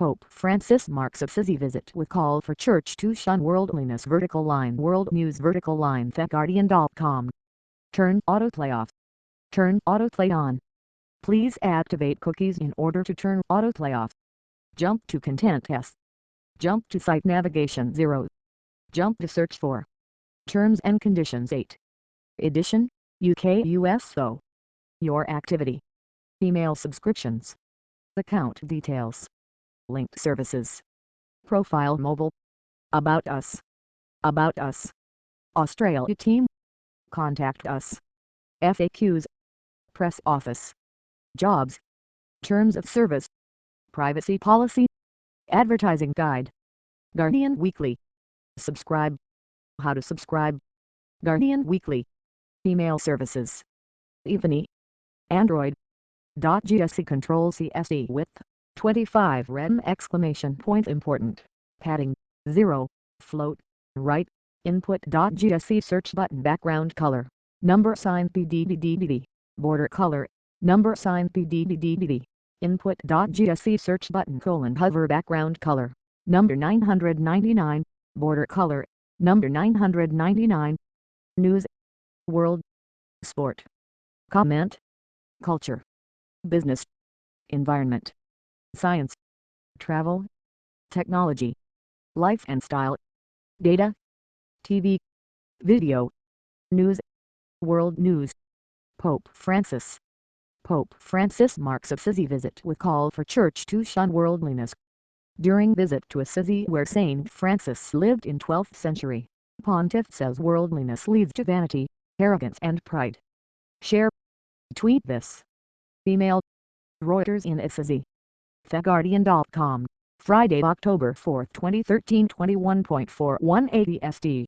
Pope Francis marks Assisi visit with call for church to shun worldliness. Vertical line World News vertical line TheGuardian.com. Turn autoplay off. Turn autoplay on. Please activate cookies in order to turn autoplay off. Jump to content S. Jump to site navigation 0. Jump to search for. Terms and conditions 8. Edition, UK USO. Your activity. Email subscriptions. Account details. Linked services. Profile mobile. About us. About us. Australia team. Contact us. FAQs. Press office. Jobs. Terms of service. Privacy policy. Advertising guide. Guardian Weekly. Subscribe. How to subscribe. Guardian Weekly. Email services. Evany. Android. .gsc Control CSE width 25 rem exclamation point important. Padding 0. Float right. Input.gsc search button background color. Number sign PDDDD. Border color. Number sign PDDDD. Input.gsc search button hover background color. Number 999. Border color. Number 999. News. World. Sport. Comment. Culture. Business. Environment. Science. Travel. Technology. Life and style. Data. TV. Video. News. World news. Pope Francis. Pope Francis marks Assisi visit with call for church to shun worldliness. During visit to Assisi where Saint Francis lived in 12th century, Pontiff says worldliness leads to vanity, arrogance and pride. Share. Tweet this. Email. Reuters in Assisi. TheGuardian.com. Friday, October 4, 2013 21.4180 SD.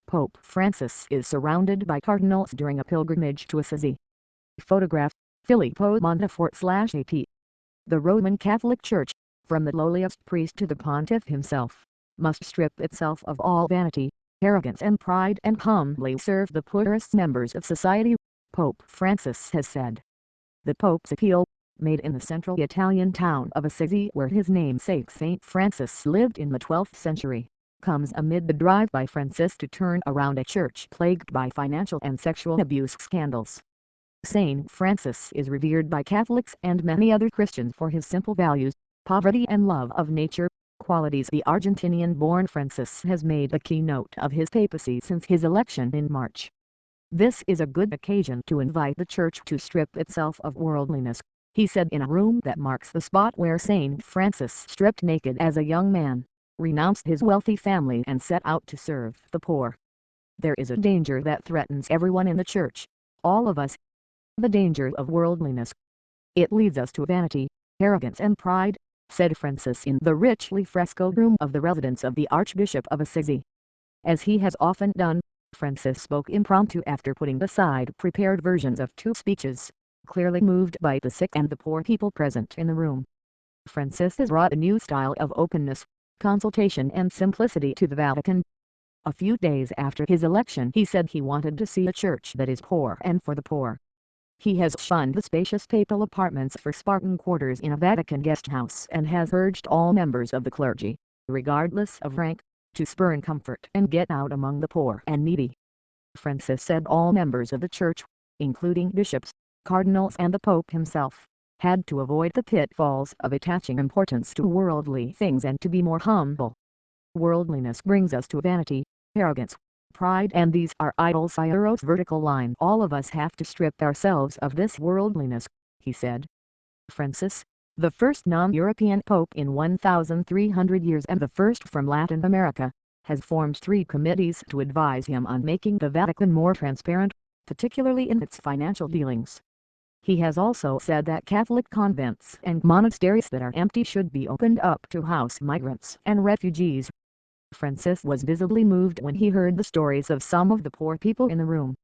Pope Francis is surrounded by cardinals during a pilgrimage to Assisi. Photograph. Filippo Monteforte/AP. The Roman Catholic Church, from the lowliest priest to the pontiff himself, must strip itself of all vanity, arrogance and pride and humbly serve the poorest members of society, Pope Francis has said. The Pope's appeal, made in the central Italian town of Assisi where his namesake Saint Francis lived in the 12th century, comes amid the drive by Francis to turn around a church plagued by financial and sexual abuse scandals. Saint Francis is revered by Catholics and many other Christians for his simple values, poverty and love of nature, qualities the Argentinian-born Francis has made a keynote of his papacy since his election in March. This is a good occasion to invite the church to strip itself of worldliness, he said in a room that marks the spot where Saint Francis stripped naked as a young man, renounced his wealthy family and set out to serve the poor. There is a danger that threatens everyone in the church, all of us. The danger of worldliness. It leads us to vanity, arrogance and pride, said Francis in the richly frescoed room of the residence of the Archbishop of Assisi. As he has often done, Francis spoke impromptu after putting aside prepared versions of 2 speeches, clearly moved by the sick and the poor people present in the room. Francis has brought a new style of openness, consultation and simplicity to the Vatican. A few days after his election he said he wanted to see a church that is poor and for the poor. He has shunned the spacious papal apartments for Spartan quarters in a Vatican guest house and has urged all members of the clergy, regardless of rank, to spurn comfort and get out among the poor and needy. Francis said all members of the church, including bishops, cardinals and the Pope himself, had to avoid the pitfalls of attaching importance to worldly things and to be more humble. Worldliness brings us to vanity, arrogance, pride and these are idols. Iros vertical line. All of us have to strip ourselves of this worldliness, he said. Francis, the first non-European pope in 1,300 years and the first from Latin America, has formed 3 committees to advise him on making the Vatican more transparent, particularly in its financial dealings. He has also said that Catholic convents and monasteries that are empty should be opened up to house migrants and refugees. Francis was visibly moved when he heard the stories of some of the poor people in the room.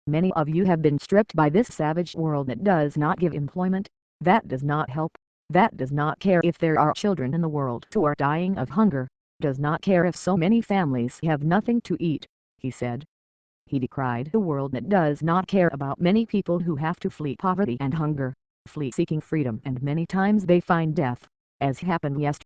Many of you have been stripped by this savage world that does not give employment, that does not help, that does not care if there are children in the world who are dying of hunger, does not care if so many families have nothing to eat, he said. He decried the world that does not care about many people who have to flee poverty and hunger, flee seeking freedom and many times they find death, as happened yesterday.